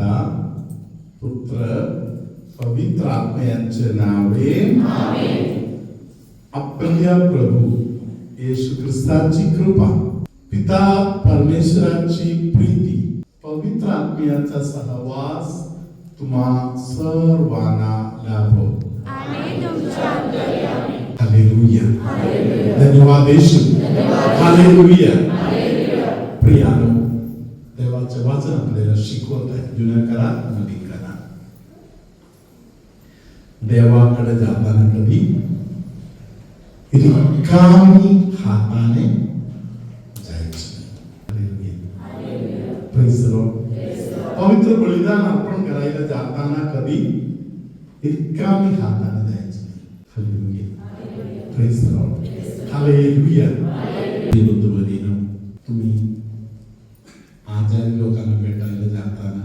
पिता पुत्र पवित्र आत्म्याचे नावे आपल्या प्रभू येशू ख्रिस्ताची कृपा पिता परमेश्वराची प्रीती पवित्र आत्म्याचा सहवास तुम्हा सर्वांना लाभो. हालेलुया. धन्यवाद येशू. हालेलुया. प्रियानो, देवाचे वचन आपल्याला शिकवत आहे. जुन्या करार नवीन करार. देवाकडे जाताना कधी रिकामी हाताने जायचं. हालेलुया. Praise the Lord. पवित्र बलिदान अर्पण करायला जाताना कधी रिकामी हाताने जायचं. Hallelujah. Praise the Lord. Hallelujah. विरुद्धवरीनं तुम्ही आजारी लोकांना भेटायला जाताना,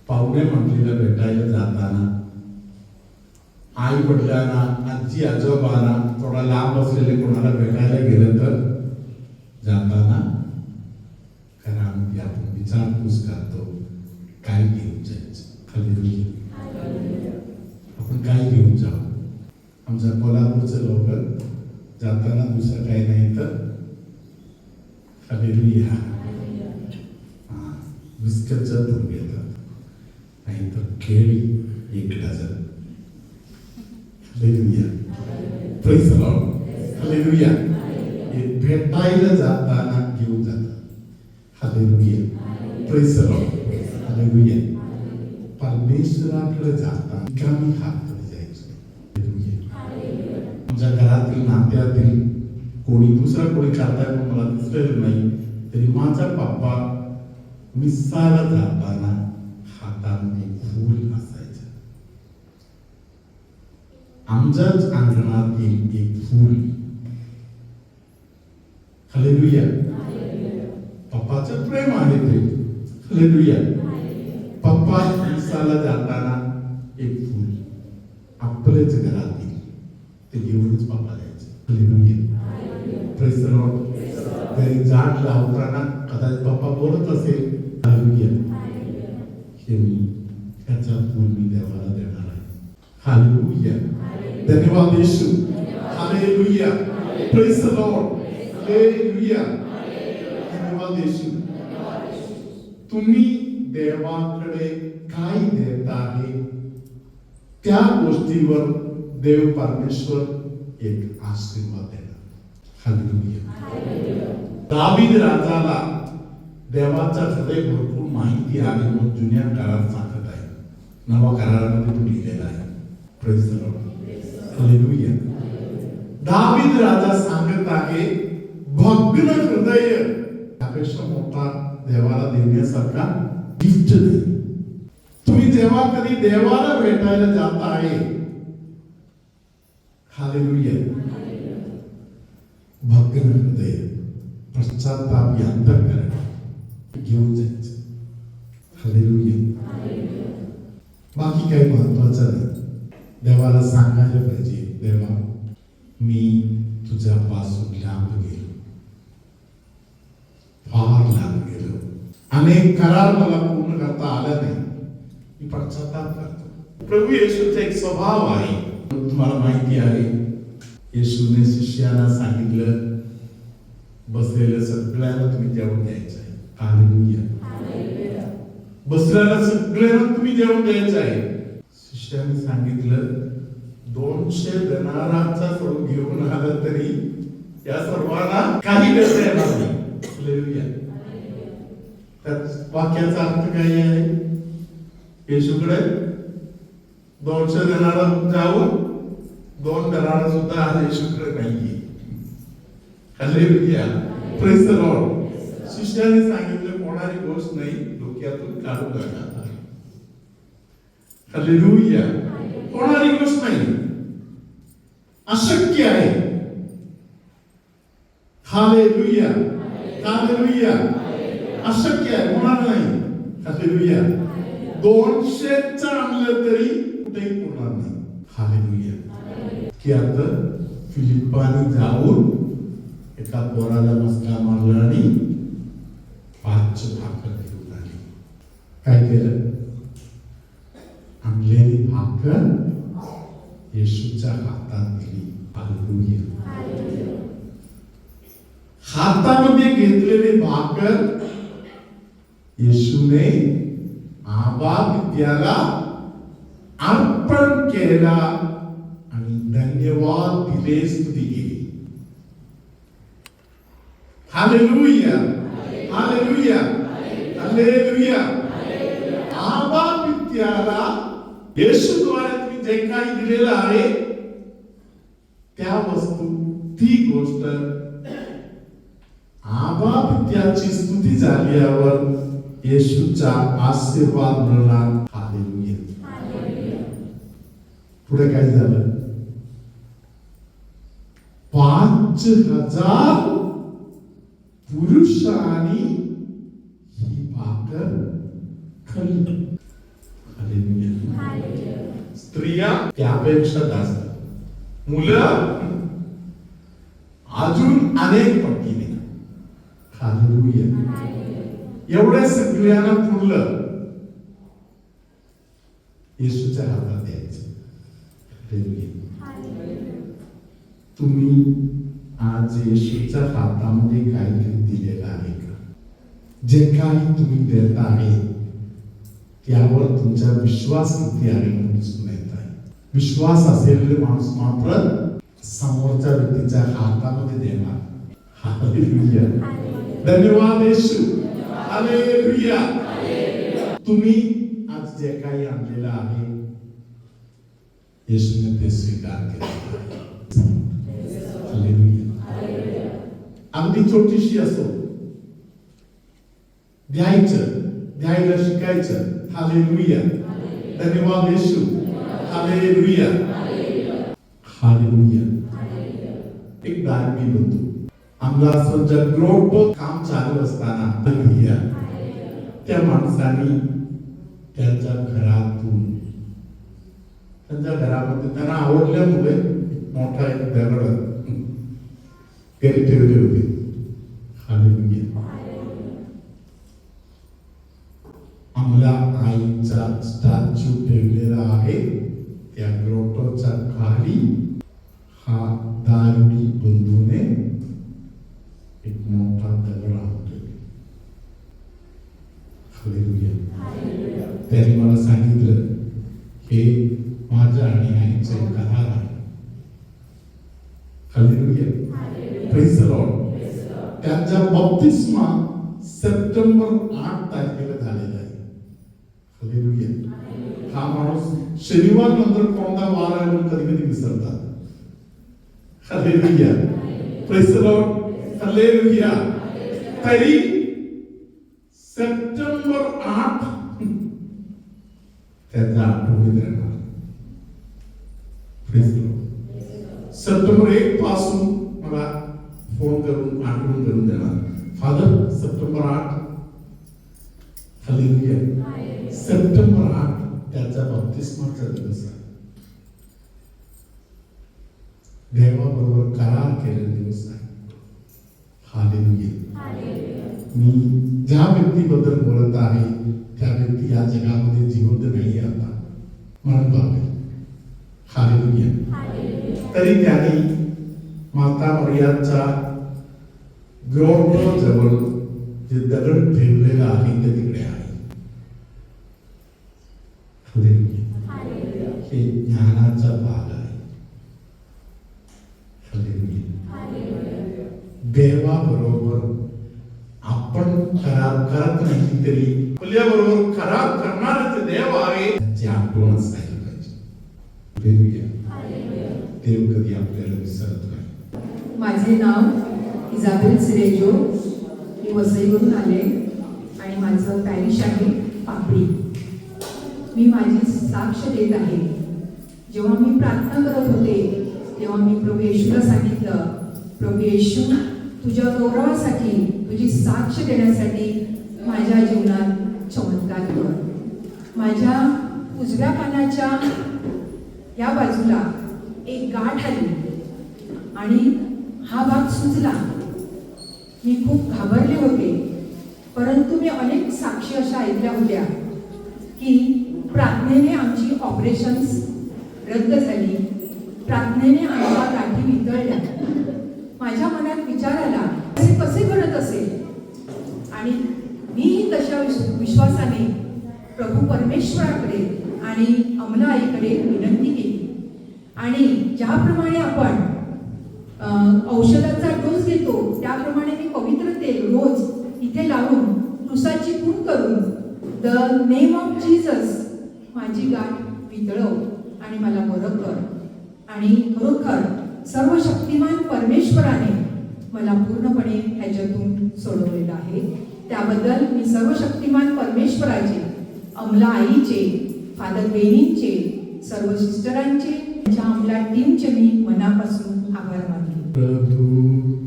पाहुणे मंडळीला भेटायला जाताना, आई वडिलांना, आजी आजोबांना, थोडा लांब असलेले कोणाला भेटायला गेलं तर जाताना घरामध्ये आपण विचारपूस करतो, काय घेऊन जायचं. हालेलुया. आपण काय घेऊन जाऊ. आमच्या कोल्हापूरचे लोक जाताना दुसरं काही नाही तर हालेलुया बिस्किटचा दूध घेतात, नाहीतर केळी एक dozen. Hallelujah. Praise the Lord. Hallelujah. भेटायला जाताना घेऊन जातात. Hallelujah. Praise the Lord. Hallelujah. परमेश्वराकडे जाताना रिकामी हाताने जायचं. हालेलुया. आमच्या घरातील नात्यातील कोणी दुसरा कोणी करताय पण मला दिसलेलं नाही, तरी माझा पप्पा मिसाला जाताना हातामध्ये फूल असायचं. आमच्याच अंगणातील एक फूल. हालेलुया. पप्पाचं प्रेम आहे ते. हालेलुया. पप्पा मिसाला जाताना एक फूल आपल्याच घरातील ते घेऊनच पप्पा जायचं. हालेलुया. Praise the Lord. घरी झाड लावताना कदाचित पप्पा बोलत असेल, हालेलुया, हे मी त्याचा फूल मी देवाला देणार आहे. हालेलुया. धन्यवाद Yeshu. Hallelujah. Praise the Lord. Hallelujah. धन्यवाद येशू. तुम्ही देवाकडे काय देत आहे त्या गोष्टीवर देव परमेश्वर एक आशीर्वाद देणार. हालेलुया. दावीद राजाला देवाचा हृदय भरपूर माहिती आहे म्हणून जुन्या काळात सांगत आहे. नवा करारामध्ये तो लिहिलेला आहे. Praise the Lord. हालेलुया. दावीद राजा सांगत आहे, भग्न हृदय त्यापेक्षा मोठा देवाला देण्यासारखा गिफ्ट नाही. तुम्ही जेव्हा कधी देवाला भेटायला जात आहे, हालेलुया, भग्न हृदय पश्चाताप अंतःकरण घेऊन जायचं. हालेलुया. बाकी काही महत्वाचं नाही. देवाला सांगायला पाहिजे, देवा मी तुझ्यापासून लांब गेलो, फार लांब गेलो, अनेक करार मला पूर्ण करता आला नाही, मी पश्चाताप करतो. प्रभू येशूचा एक स्वभाव आहे, तुम्हाला माहिती आहे. येशूने शिष्याला सांगितलं, बसलेल्या सगळ्यांना तुम्ही जेवण द्यायचं आहे. हालेलुया. बसलेल्या सगळ्यांना तुम्ही जेवण द्यायचं आहे. शिष्याने सांगितलं, 200 देनारांचा सोड घेऊन आलं तरी या सर्वांना काही देता येणार नाही. हालेलुया. त्या वाक्याचा अर्थ काय आहे? येशूकडे 200 देनारा जाऊन 2 देनारा सुद्धा आज येशूकडे नाहीये. हालेलुया. Praise the Lord. शिष्याने सांगितलं, होणारी गोष्ट नाही, डोक्यातून काढून टाका. हालेलुया. होणारी गोष्ट नाही, अशक्य आहे. हालेलुया. हालेलुया. अशक्य आहे, होणार नाही. हालेलुया. 200 आणलं तरी कुठेही होणार नाही. हालेलुया. की आता फिलिप्पानी जाऊन एका पोराला मस्का मारला आणि 5 भाकर घेऊन आली. काय केलं? आणलेली भाकर येशूच्या हातात दिली. हालेलुया. हातामध्ये घेतलेली भाकर येशूने आबा पित्याला अर्पण केला आणि धन्यवाद दिले, स्तुती केली. Hallelujah, hallelujah, hallelujah. आबा पित्याला येशूद्वारे तुम्ही जे काही दिलेलं आहे त्या वस्तू, ती गोष्ट आबा पित्याची स्तुती झाल्यावर येशूचा आशीर्वाद मिळणार. हालेलुया. पुढे काय झालं? 5,000 पुरुषांनी ही भाकर खाल्ली. हालेलुया. स्त्रिया त्यापेक्षा जास्त, मुलं अजून अनेक पटीने. हालेलुया. एवढ्या सगळ्यांना पुरलं. येशूच्या हातात द्यायचं. तुम्ही आज येशूच्या हातामध्ये काहीतरी दिलेलं आहे का? जे काही तुम्ही देत आहे त्यावर तुमचा विश्वास किती आहे म्हणून दिसून येत आहे. विश्वास असलेले माणूस मात्र समोरच्या व्यक्तीच्या हातामध्ये देणार. हालेलुया. धन्यवाद येशू. हालेलुया. तुम्ही आज जे काही आणलेलं आहे येशूने ते स्वीकार केलं. हालेलुया. अगदी छोटीशी असो, द्यायला शिकायचं. हालेलुया. धन्यवाद येशू. हालेलुया. हालेलुया. एक धार्मिक बंधू आमला जग ग्रोथ काम चालू असताना हालेलुया त्या माणसाने त्यांच्या घरातून, त्यांच्या घरामध्ये त्यांना आवडल्यामुळे मोठा एक दगड घरी ठेवले होते. हालेलुया. आम्हाला आईचा स्टॅच्यू ठेवलेला आहे. त्या ग्रोटोच्या खाली हा दारुडी बंधूने एक मोठा दगड आणतो. हालेलुया. त्याने मला सांगितलं हे माझ्या आणि आईचे करार आहे. हालेलुया. Praise the Lord. त्यांचा बप्तिस्मा सप्टेंबर 8 तारखेला झालेला आहे. हालेलुया. हा माणूस शनिवार नंतर कोणता वार आहे म्हणून कधी कधी विसरतात. Hallelujah. Praise the Lord. Hallelujah. तरी सप्टेंबर 8 त्याचा आठवणीत राहणार. Praise the Lord. सप्टेंबर 1 पासून मला फोन करून आठवण करून देणार. Father September 8. हालेलुया. सप्टेंबर 8 त्याचा बप्तिस्माचा दिवस आहे. देवाबरोबर करार केलेला दिवस आहे. हालेलुया. मी ज्या व्यक्तीबद्दल बोलत आहे त्या व्यक्ती या जगामध्ये जिवंत नाही आता, म्हणून पाहते. हालेलुया. तरी त्याने माता मरियाच्या ग्रोटो जवळ जे दगड ठेवलेला आहे ते तिकडे आहे. हालेलुया. हे ज्ञानाचा भाग आहे. हालेलुया. देवाबरोबर आपण करार करत नाही तरी आपल्याबरोबर करार करणारे देव आहे त्याची आठवण असायला पाहिजे. देव कधी आपल्याला विसरत नाही. माझे नाव इजाबेल सिरेजो. मी वसईवरून आले आणि माझं पॅरिश आहे पापडी. मी माझी साक्ष देत आहे. जेव्हा मी प्रार्थना करत होते तेव्हा मी प्रभू येशूला सांगितलं, प्रभू येशू तुझ्या गौरवासाठी, तुझी साक्ष देण्यासाठी माझ्या जीवनात चमत्कार कर. माझ्या उजव्या कानाच्या या बाजूला एक गाठ आली आणि हा भाग सुजला. मी खूप घाबरले होते, परंतु मी अनेक साक्षी अशा ऐकल्या होत्या की प्रार्थनेने आमची ऑपरेशन्स रद्द झाली, प्रार्थनेने आमच्या गाठी वितळल्या. माझ्या मनात विचार आला, हे कसे घडत असेल? आणि मीही तशा विश्वासाने प्रभू परमेश्वराकडे आणि अमलाईकडे विनंती केली. आणि ज्याप्रमाणे आपण औषधाचा डोस घेतो त्याप्रमाणे मी पवित्र तेल रोज इथे लावून क्रुसाची खून करून द नेम ऑफ जीसस माझी गाठ वितळव आणि मला बरं कर. आणि खरोखर सर्व शक्तिमान परमेश्वराने मला पूर्णपणे ह्याच्यातून सोडवलेलं आहे. त्याबद्दल मी सर्व शक्तिमान परमेश्वराचे, अमला आईचे, फादर बेनींचे, सर्व सिस्टरांचे, त्यांच्या अमला टीमचे मी मनापासून आभार मानते. प्रभु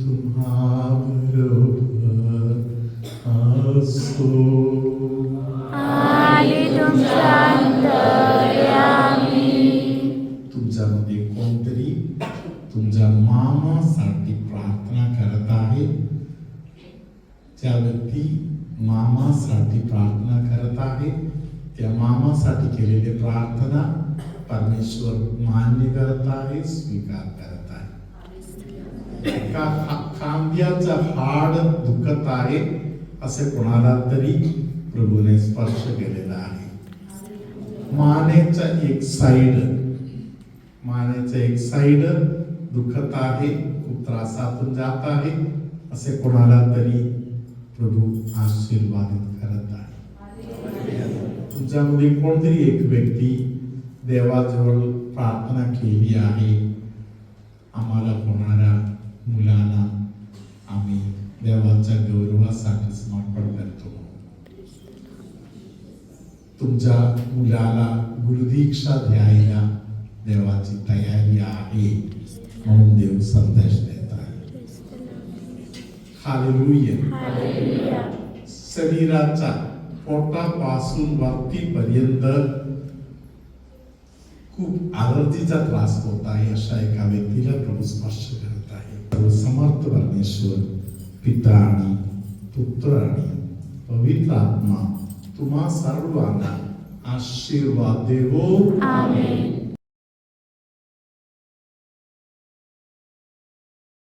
तुम्हाबरोबर असो. तुमच्यामध्ये कोणतरी तुमच्या मामासाठी प्रार्थना करत आहे. ज्या व्यक्ती मामासाठी प्रार्थना करत आहे त्या मामासाठी केलेली प्रार्थना परमेश्वर मान्य करत आहे, स्वीकार करत आहे. एका खांद्याचा हाड दुखत आहे असे कोणाला तरी प्रभूने स्पर्श केलेला आहे. मानेचा एक साइड दुखत आहे, खूप त्रासातून जात आहे असे कोणाला तरी प्रभू आशीर्वादित करत आहे. तुमच्यामध्ये कोणतरी एक व्यक्ती देवाजवळ प्रार्थना केली आहे, आम्हाला होणाऱ्या मुलांना आम्ही देवाच्या गौरवासाठी समर्पण करतो. तुमच्या मुलाला गुरुदीक्षा द्यायला देवाची तयारी आहे म्हणून देव संदेश देत आहे. हालेलुया. शरीराचा पोटापासून वरतीपर्यंत खूप अलर्जीचा त्रास होत आहे अशा एका व्यक्तीला प्रभू स्पर्श करत आहे. समर्थ परमेश्वर पिता आणि पुत्र आणि पवित्र आत्मा तुम्हा सर्वांना आशीर्वाद देवो. आमेन.